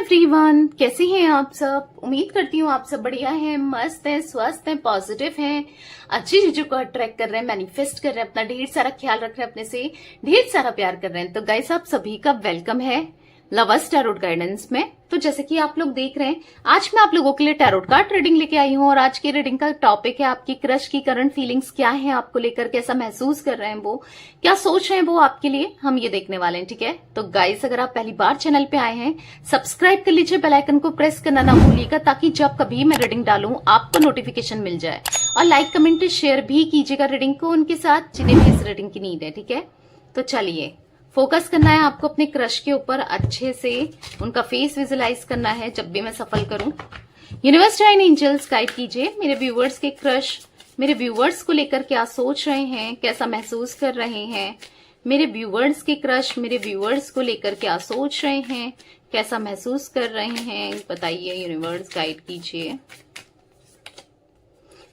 Everyone, कैसे हैं आप सब। उम्मीद करती हूँ आप सब बढ़िया हैं, मस्त हैं, स्वस्थ हैं, पॉजिटिव हैं, अच्छी चीजों को अट्रैक्ट कर रहे हैं, मैनिफेस्ट कर रहे हैं, अपना ढेर सारा ख्याल रख रहे हैं, अपने से ढेर सारा प्यार कर रहे हैं। तो गाइस, आप सभी का वेलकम है लवर्स टैरोट गाइडेंस में। तो जैसे कि आप लोग देख रहे हैं, आज मैं आप लोगों के लिए टैरोट कार्ड रीडिंग लेके आई हूँ और आज की रीडिंग का टॉपिक है आपकी क्रश की करंट फीलिंग्स क्या है, आपको लेकर कैसा महसूस कर रहे हैं, वो क्या सोच रहे हैं वो आपके लिए, हम ये देखने वाले हैं। ठीक है, तो गाइस अगर आप पहली बार चैनल पे आए हैं, सब्सक्राइब कर लीजिए, बेल आइकन को प्रेस करना ना भूलिएगा ताकि जब कभी मैं रीडिंग डालूं आपको नोटिफिकेशन मिल जाए। और लाइक कमेंट शेयर भी कीजिएगा रीडिंग को उनके साथ जिन्हें भी इस रीडिंग की नीड है। ठीक है, तो चलिए फोकस करना है आपको अपने क्रश के ऊपर, अच्छे से उनका फेस विजुलाइज करना है जब भी मैं सफल करूं। यूनिवर्स डिवाइन एंजल्स गाइड कीजिए मेरे व्यूवर्स के क्रश मेरे व्यूवर्स को लेकर क्या सोच रहे हैं, कैसा महसूस कर रहे हैं। मेरे व्यूवर्स के क्रश मेरे व्यूवर्स को लेकर क्या सोच रहे हैं, कैसा महसूस कर रहे हैं, बताइए यूनिवर्स गाइड कीजिए।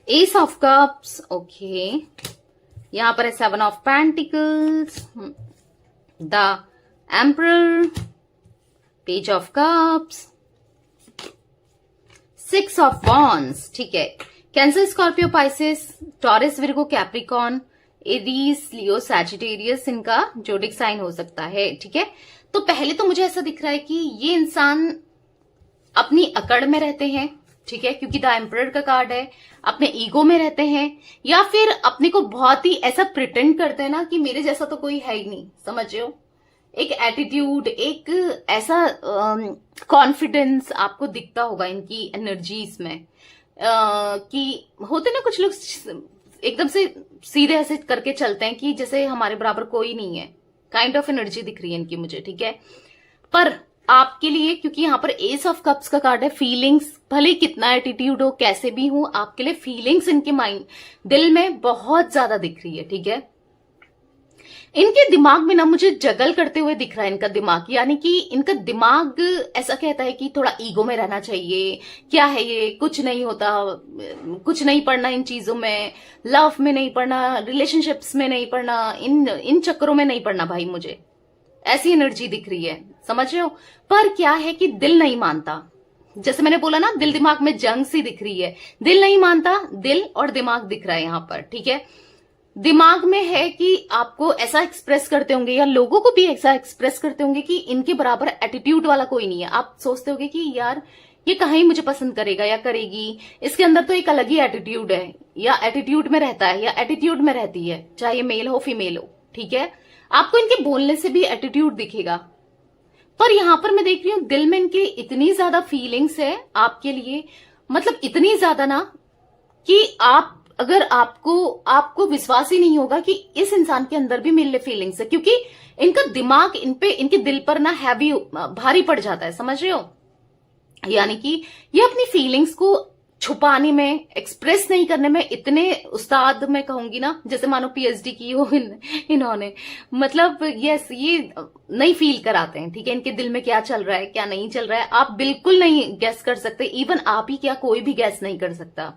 एस ऑफ कप्स, ओके, यहां पर है 7 of pentacles, the emperor, page of cups, 6 of wands. ठीक है, Cancer, Scorpio, Pisces, Taurus, Virgo, Capricorn, Aries, Leo, Sagittarius इनका जोडिक साइन हो सकता है। ठीक है, तो पहले तो मुझे ऐसा दिख रहा है कि ये इंसान अपनी अकड़ में रहते हैं। ठीक है, क्योंकि द एम्परर का कार्ड है, अपने ईगो में रहते हैं, या फिर अपने को बहुत ही ऐसा प्रिटेंड करते हैं ना कि मेरे जैसा तो कोई है ही नहीं, समझ रहे हो। एक एटीट्यूड, एक ऐसा कॉन्फिडेंस आपको दिखता होगा इनकी एनर्जीज में, कि होते ना कुछ लोग एकदम से सीधे ऐसे करके चलते हैं कि जैसे हमारे बराबर कोई नहीं है, काइंड ऑफ एनर्जी दिख रही है इनकी मुझे। ठीक है, पर आपके लिए, क्योंकि यहाँ पर एस ऑफ कप्स का कार्ड है, फीलिंग्स भले कितना एटीट्यूड हो, कैसे भी हो, आपके लिए फीलिंग्स इनके माइंड दिल में बहुत ज्यादा दिख रही है। ठीक है, इनके दिमाग में ना मुझे जगल करते हुए दिख रहा है इनका दिमाग, यानी कि इनका दिमाग ऐसा कहता है कि थोड़ा ईगो में रहना चाहिए, क्या है ये, कुछ नहीं होता, कुछ नहीं पढ़ना इन चीजों में, लव में नहीं पढ़ना, रिलेशनशिप्स में नहीं पढ़ना, इन चक्करों में नहीं पढ़ना भाई, मुझे ऐसी एनर्जी दिख रही है, समझ रहे हो। पर क्या है कि दिल नहीं मानता, जैसे मैंने बोला ना, दिल दिमाग में जंग सी दिख रही है, दिल नहीं मानता, दिल और दिमाग दिख रहा है यहां पर। ठीक है, दिमाग में है कि आपको ऐसा एक्सप्रेस करते होंगे या लोगों को भी ऐसा एक्सप्रेस करते होंगे कि इनके बराबर एटीट्यूड वाला कोई नहीं है। आप सोचते होंगे कि यार ये कहीं मुझे पसंद करेगा या करेगी, इसके अंदर तो एक अलग ही एटीट्यूड है, या एटीट्यूड में रहता है या एटीट्यूड में रहती है, चाहे मेल हो फीमेल हो। ठीक है, आपको इनके बोलने से भी एटीट्यूड दिखेगा। पर यहां पर मैं देख रही हूं दिल में इनके इतनी ज्यादा फीलिंग्स है आपके लिए, मतलब इतनी ज्यादा ना कि आप अगर आपको विश्वास ही नहीं होगा कि इस इंसान के अंदर भी मेरे लिए फीलिंग्स है, क्योंकि इनका दिमाग इनके दिल पर ना हैवी, भारी पड़ जाता है, समझ रहे हो। यानी कि ये अपनी फीलिंग्स को छुपाने में, एक्सप्रेस नहीं करने में इतने उस्ताद, मैं कहूंगी ना, जैसे मानो पीएचडी की हो इन्होंने, मतलब यस, ये नहीं फील कराते हैं। ठीक है, इनके दिल में क्या चल रहा है, क्या नहीं चल रहा है, आप बिल्कुल नहीं गैस कर सकते। इवन आप ही क्या, कोई भी गैस नहीं कर सकता।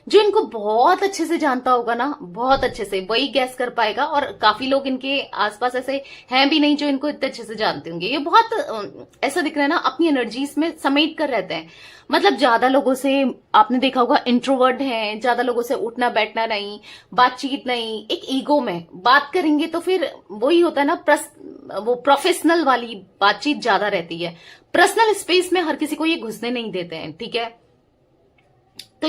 जो इनको बहुत अच्छे से जानता होगा ना, बहुत अच्छे से, वही गैस कर पाएगा। और काफी लोग इनके आसपास ऐसे हैं भी नहीं जो इनको इतने अच्छे से जानते होंगे। ये बहुत ऐसा दिख रहा है ना, अपनी एनर्जीज में समेट कर रहते हैं। मतलब ज्यादा लोगों से, आपने देखा होगा, इंट्रोवर्ट हैं, ज्यादा लोगों से उठना बैठना नहीं, बातचीत नहीं, एक ईगो में बात करेंगे तो फिर वही होता है ना, वो प्रोफेशनल वाली बातचीत ज्यादा रहती है। पर्सनल स्पेस में हर किसी को ये घुसने नहीं देते हैं। ठीक है, तो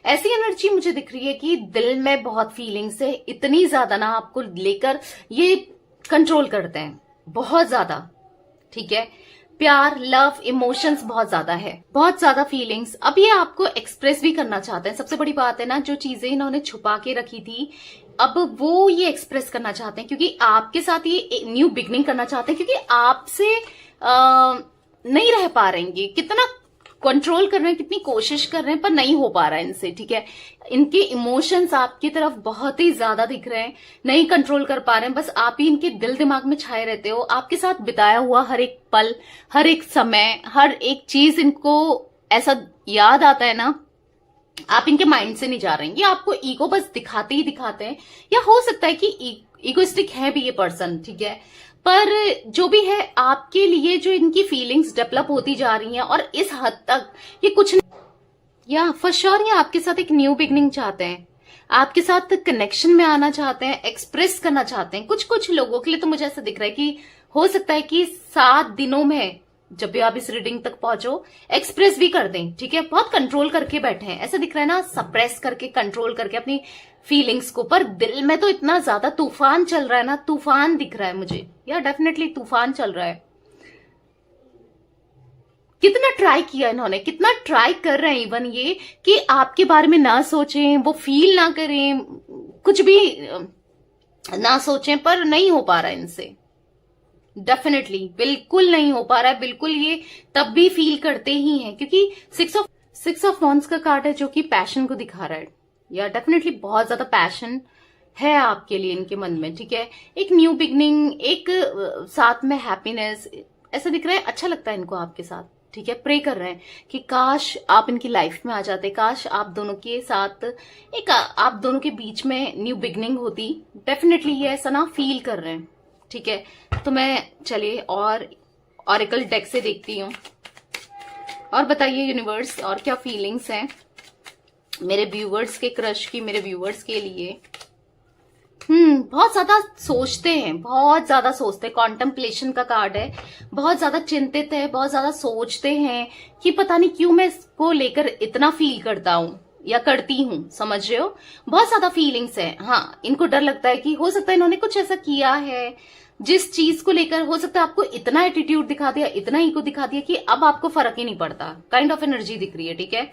ऐसी एनर्जी मुझे दिख रही है कि दिल में बहुत फीलिंग्स है, इतनी ज्यादा ना आपको लेकर ये कंट्रोल करते हैं, बहुत ज्यादा। ठीक है, प्यार, लव, इमोशंस बहुत ज्यादा है, बहुत ज्यादा फीलिंग्स। अब ये आपको एक्सप्रेस भी करना चाहते हैं। सबसे बड़ी बात है ना, जो चीजें इन्होंने छुपा के रखी थी, अब वो ये एक्सप्रेस करना चाहते हैं, क्योंकि आपके साथ ये न्यू बिगनिंग करना चाहते हैं, क्योंकि आपसे नहीं रह पा रहे, कितना कंट्रोल कर रहे हैं, कितनी कोशिश कर रहे हैं, पर नहीं हो पा रहा है इनसे। ठीक है, इनके इमोशंस आपकी तरफ बहुत ही ज्यादा दिख रहे हैं, नहीं कंट्रोल कर पा रहे हैं, बस आप ही इनके दिल दिमाग में छाए रहते हो। आपके साथ बिताया हुआ हर एक पल, हर एक समय, हर एक चीज इनको ऐसा याद आता है ना, आप इनके माइंड से नहीं जा रहे हैं। ये आपको ईगो बस दिखाते ही दिखाते हैं, या हो सकता है कि ईगोइस्टिक है भी ये पर्सन। ठीक है, पर जो भी है, आपके लिए जो इनकी फीलिंग्स डेवलप होती जा रही हैं और इस हद तक ये कुछ या फॉर श्योर ये आपके साथ एक न्यू बिगनिंग चाहते हैं, आपके साथ कनेक्शन में आना चाहते हैं, एक्सप्रेस करना चाहते हैं। कुछ कुछ लोगों के लिए तो मुझे ऐसा दिख रहा है कि हो सकता है कि 7 दिनों में जब भी आप इस रीडिंग तक पहुंचो एक्सप्रेस भी कर दें, ठीक है। बहुत कंट्रोल करके बैठे हैं, ऐसा दिख रहा है ना, सप्रेस करके, कंट्रोल करके अपनी फीलिंग्स को, पर दिल में तो इतना ज्यादा तूफान चल रहा है ना, तूफान दिख रहा है मुझे, या डेफिनेटली तूफान चल रहा है। कितना ट्राई किया इन्होंने, कितना ट्राई कर रहे हैं इवन ये कि आपके बारे में ना सोचें, वो फील ना करें, कुछ भी ना सोचें, पर नहीं हो पा रहा है इनसे। डेफिनेटली बिल्कुल नहीं हो पा रहा है, बिल्कुल। ये तब भी फील करते ही हैं क्योंकि सिक्स ऑफ वॉन्ड्स का कार्ड है जो कि पैशन को दिखा रहा है, या डेफिनेटली बहुत ज्यादा पैशन है आपके लिए इनके मन में, ठीक है। एक न्यू बिगनिंग, एक साथ में हैप्पीनेस, ऐसा दिख रहा है। अच्छा लगता है इनको आपके साथ, ठीक है। प्रे कर रहे हैं कि काश आप इनकी लाइफ में आ जाते, काश आप दोनों के साथ एक आप दोनों के बीच में न्यू बिगनिंग होती। डेफिनेटली ये ऐसा ना फील कर रहे हैं, ठीक है। तो मैं चलिए और ऑरेकल डेक से देखती हूँ और बताइए यूनिवर्स और क्या फीलिंग्स हैं मेरे व्यूवर्स के क्रश की, मेरे व्यूवर्स के लिए। बहुत ज्यादा सोचते हैं, बहुत ज्यादा सोचते हैं। कॉन्टेम्पलेशन का कार्ड है, बहुत ज्यादा चिंतित है, बहुत ज्यादा सोचते हैं कि पता नहीं क्यों मैं इसको लेकर इतना फील करता हूं या करती हूं, समझ रहे हो। बहुत ज्यादा फीलिंग्स है। हाँ, इनको डर लगता है कि हो सकता है इन्होंने कुछ ऐसा किया है जिस चीज को लेकर हो सकता है आपको इतना एटीट्यूड दिखा दिया, इतना ईगो दिखा दिया कि अब आपको फर्क ही नहीं पड़ता, काइंड ऑफ एनर्जी दिख रही है, ठीक है।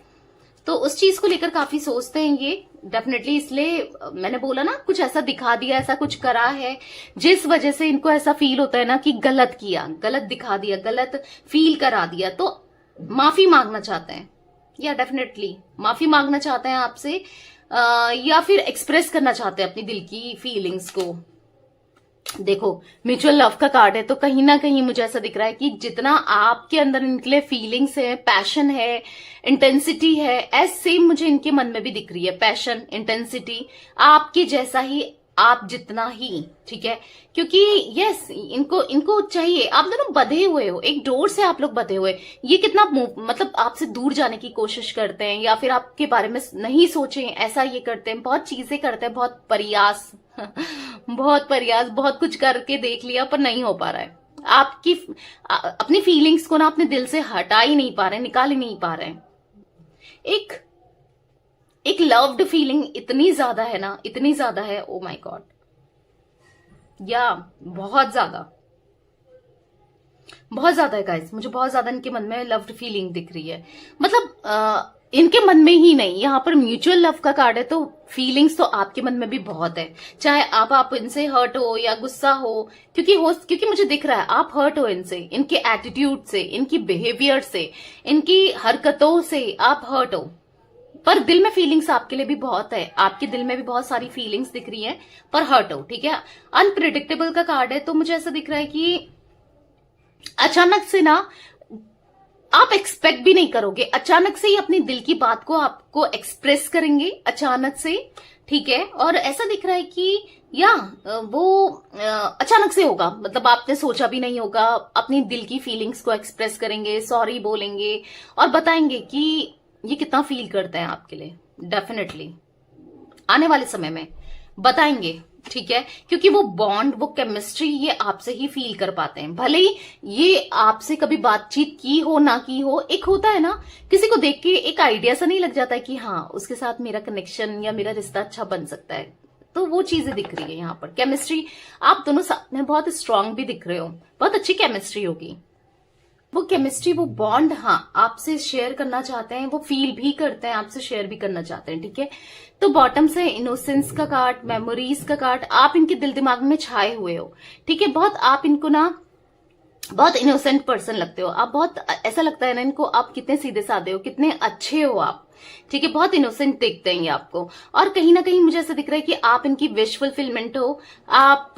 तो उस चीज को लेकर काफी सोचते हैं ये, डेफिनेटली। इसलिए मैंने बोला ना, कुछ ऐसा दिखा दिया, ऐसा कुछ करा है जिस वजह से इनको ऐसा फील होता है ना कि गलत किया, गलत दिखा दिया, गलत फील करा दिया, तो माफी मांगना चाहते हैं, या डेफिनेटली माफी मांगना चाहते हैं आपसे, या फिर एक्सप्रेस करना चाहते हैं अपनी दिल की फीलिंग्स को। देखो, म्यूचुअल लव का कार्ड है, तो कहीं ना कहीं मुझे ऐसा दिख रहा है कि जितना आपके अंदर इनके लिए फीलिंग्स है, पैशन है, इंटेंसिटी है, एज सेम मुझे इनके मन में भी दिख रही है। पैशन, इंटेंसिटी आपके जैसा ही, आप जितना ही, ठीक है। क्योंकि यस, इनको चाहिए, आप दोनों बंधे हुए हो, एक डोर से आप लोग बंधे हुए। ये कितना मतलब आपसे दूर जाने की कोशिश करते हैं, या फिर आपके बारे में नहीं सोचें, ऐसा ये करते हैं, बहुत चीजें करते हैं, बहुत प्रयास बहुत प्रयास, बहुत कुछ करके देख लिया पर नहीं हो पा रहा है। आपकी अपनी फीलिंग्स को ना अपने दिल से हटा ही नहीं पा रहे, निकाल ही नहीं पा रहे हैं। एक लव्ड फीलिंग इतनी ज्यादा है ना, इतनी ज्यादा है, ओ माय गॉड, या बहुत ज्यादा है गाइस। मुझे बहुत ज्यादा इनके मन में लव्ड फीलिंग दिख रही है। मतलब इनके मन में ही नहीं, यहाँ पर म्यूचुअल लव का कार्ड है, तो फीलिंग्स तो आपके मन में भी बहुत है। चाहे आप इनसे हर्ट हो या गुस्सा हो, क्योंकि मुझे दिख रहा है आप हर्ट हो इनसे, इनके एटीट्यूड से, इनकी बिहेवियर से, इनकी हरकतों से आप हर्ट हो, पर दिल में फीलिंग्स आपके लिए भी बहुत है। आपके दिल में भी बहुत सारी फीलिंग्स दिख रही हैं, पर हर्ट हो, ठीक है। अनप्रिडिक्टेबल का कार्ड है, तो मुझे ऐसा दिख रहा है कि अचानक से ना आप एक्सपेक्ट भी नहीं करोगे, अचानक से ही अपनी दिल की बात को आपको एक्सप्रेस करेंगे, अचानक से, ठीक है। और ऐसा दिख रहा है कि या वो अचानक से होगा, मतलब आपने सोचा भी नहीं होगा, अपनी दिल की फीलिंग्स को एक्सप्रेस करेंगे, सॉरी बोलेंगे और बताएंगे कि ये कितना फील करते हैं आपके लिए। डेफिनेटली आने वाले समय में बताएंगे, ठीक है। क्योंकि वो बॉन्ड, वो केमिस्ट्री ये आपसे ही फील कर पाते हैं, भले ही ये आपसे कभी बातचीत की हो ना की हो। एक होता है ना, किसी को देख के एक आइडिया सा नहीं लग जाता है कि हाँ उसके साथ मेरा कनेक्शन या मेरा रिश्ता अच्छा बन सकता है, तो वो चीजें दिख रही है यहाँ पर। केमिस्ट्री आप दोनों साथ में बहुत स्ट्रांग भी दिख रहे हो, बहुत अच्छी केमिस्ट्री होगी। वो केमिस्ट्री, वो बॉन्ड, हाँ आपसे शेयर करना चाहते हैं, वो फील भी करते हैं, आपसे शेयर भी करना चाहते हैं, ठीक है। तो बॉटम से इनोसेंस का कार्ड, मेमोरीज का कार्ड, आप इनके दिल दिमाग में छाए हुए हो, ठीक है। बहुत आप इनको ना बहुत इनोसेंट पर्सन लगते हो आप, बहुत ऐसा लगता है ना इनको, आप कितने सीधे साधे हो, कितने अच्छे हो आप, ठीक है। बहुत इनोसेंट दिखते हैं ये आपको। और कहीं ना कहीं मुझे ऐसा दिख रहा है कि आप इनकी विश फुलफिलमेंट हो, आप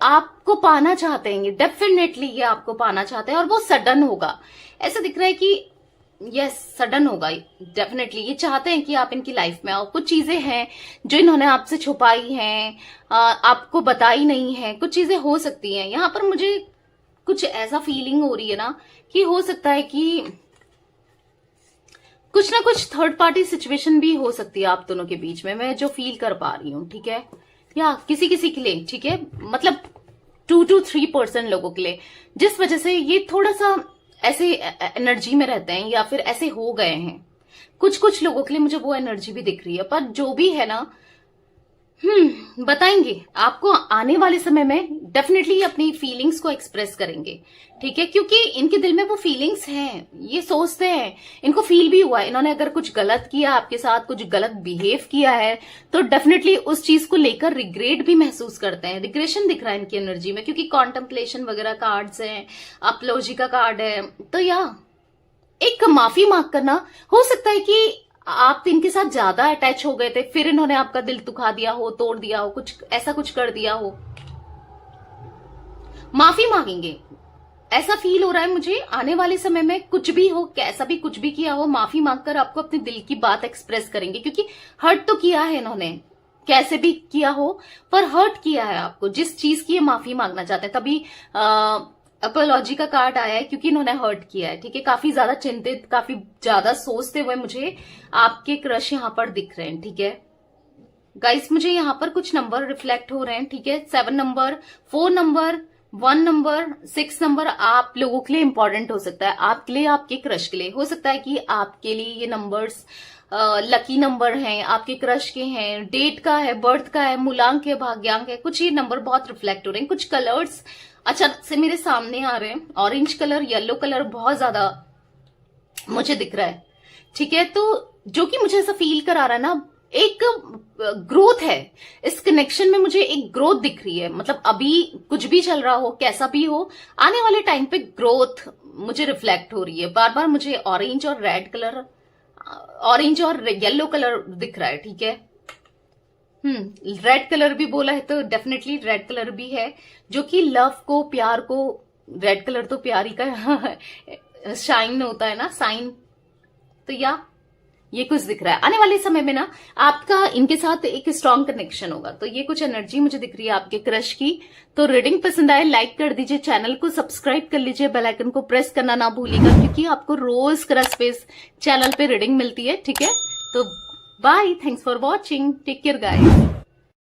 आपको पाना चाहते हैं, डेफिनेटली ये आपको पाना चाहते हैं, और वो सडन होगा। ऐसा दिख रहा है कि यस सडन होगा डेफिनेटली। ये चाहते हैं कि आप इनकी लाइफ में आओ। कुछ चीजें हैं जो इन्होंने आपसे छुपाई हैं, आपको बताई नहीं है। कुछ चीजें हो सकती हैं यहाँ पर, मुझे कुछ ऐसा फीलिंग हो रही है ना कि हो सकता है कि कुछ ना कुछ थर्ड पार्टी सिचुएशन भी हो सकती है आप दोनों के बीच में, मैं जो फील कर पा रही हूँ, ठीक है। या किसी किसी के लिए, ठीक है, मतलब 2 to 3% लोगों के लिए, जिस वजह से ये थोड़ा सा ऐसे एनर्जी में रहते हैं या फिर ऐसे हो गए हैं। कुछ कुछ लोगों के लिए मुझे वो एनर्जी भी दिख रही है, पर जो भी है ना, बताएंगे आपको आने वाले समय में। डेफिनेटली अपनी फीलिंग्स को एक्सप्रेस करेंगे, ठीक है, क्योंकि इनके दिल में वो फीलिंग्स हैं, ये सोचते हैं, इनको फील भी हुआ है। इन्होंने अगर कुछ गलत किया आपके साथ, कुछ गलत बिहेव किया है, तो डेफिनेटली उस चीज को लेकर रिग्रेट भी महसूस करते हैं। रिग्रेशन दिख रहा है इनकी एनर्जी में, क्योंकि कॉन्टेम्पलेशन वगैरह कार्ड्स हैं, अपलॉजी का कार्ड है। तो या एक माफी मांग करना, हो सकता है कि आप इनके साथ ज्यादा अटैच हो गए थे, फिर इन्होंने आपका दिल दुखा दिया हो, तोड़ दिया हो, कुछ ऐसा कुछ कर दिया हो, माफी मांगेंगे ऐसा फील हो रहा है मुझे। आने वाले समय में कुछ भी हो, कैसा भी कुछ भी किया हो, माफी मांगकर आपको अपने दिल की बात एक्सप्रेस करेंगे, क्योंकि हर्ट तो किया है इन्होंने, कैसे भी किया हो, पर हर्ट किया है आपको, जिस चीज की ये माफी मांगना चाहते हैं। तभी अपोलॉजी का कार्ड आया है, क्योंकि इन्होंने हर्ट किया है, ठीक है। काफी ज्यादा चिंतित, काफी ज्यादा सोचते हुए मुझे आपके क्रश यहाँ पर दिख रहे हैं, ठीक है गाइस। मुझे यहाँ पर कुछ नंबर रिफ्लेक्ट हो रहे हैं, ठीक है। 7 नंबर, 4 नंबर, 1 नंबर, 6 नंबर आप लोगों के लिए इंपॉर्टेंट हो सकता है, आपके लिए, आपके क्रश के लिए। हो सकता है कि आपके लिए ये नंबर्स लकी नंबर हैं, आपके क्रश के हैं, डेट का है, बर्थ का है, मूलांक है, भाग्यांक है। कुछ ये नंबर बहुत रिफ्लेक्ट हो रहे हैं। कुछ कलर्स अचानक से मेरे सामने आ रहे हैं, ऑरेंज कलर, येलो कलर बहुत ज्यादा मुझे दिख रहा है, ठीक है। तो जो कि मुझे ऐसा फील करा रहा है ना, एक ग्रोथ है इस कनेक्शन में, मुझे एक ग्रोथ दिख रही है। मतलब अभी कुछ भी चल रहा हो, कैसा भी हो, आने वाले टाइम पे ग्रोथ मुझे रिफ्लेक्ट हो रही है। बार बार मुझे ऑरेंज और रेड कलर, ऑरेंज और येलो कलर दिख रहा है, ठीक है। रेड कलर भी बोला है तो डेफिनेटली रेड कलर भी है, जो कि लव को, प्यार को, रेड कलर तो प्यार ही का शाइन होता है ना, साइन। तो या ये कुछ दिख रहा है आने वाले समय में ना, आपका इनके साथ एक स्ट्रांग कनेक्शन होगा। तो ये कुछ एनर्जी मुझे दिख रही है आपके क्रश की। तो रीडिंग पसंद आए लाइक कर दीजिए, चैनल को सब्सक्राइब कर लीजिए, बेल आइकन को प्रेस करना ना भूलिएगा, क्योंकि आपको रोज क्रश स्पेस चैनल पे रीडिंग मिलती है, ठीक है। तो bye, thanks for watching, take care guys.